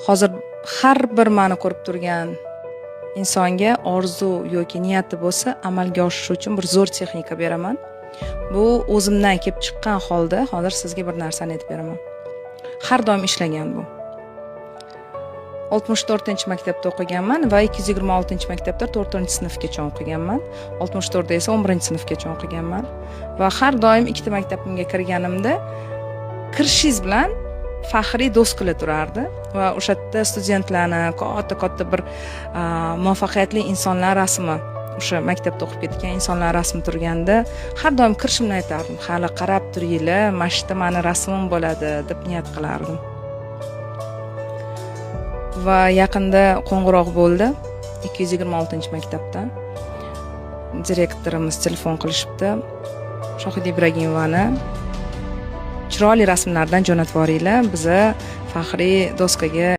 hozir har bir meni ko'rib turgan insonga orzu yoki niyati bo'lsa, amalga oshirish uchun bir zo'r texnika beraman. Bu o'zimdan kelib chiqqan holda hozir sizga bir narsani aytib beraman. Har doim ishlagan bu. 64-maktabda o'qiganman va 226-maktabda 4-sinfgacha o'qiganman. 64da esa 11-sinfgacha o'qiganman. Va har doim ikkita maktabimga kirganimda kirishingiz bilan faxriy doskalar turardi va o'sha yerda studentlarni katta bir muvaffaqiyatli insonlar rasmi, o'sha maktabda o'qib ketgan insonlar rasmi turganda har doim kirishimni aytardim. Hali qarab turinglar, mana shu yerda meni rasmim bo'ladi deb niyat qilardim. Va yaqinda qo'ng'iroq bo'ldi 226-maktabdan. Direktorimiz telefon qilishibdi. Shohida Ibragimovani chiroyli rasmlardan jo'natib yuboringlar, biza faxriy doskaga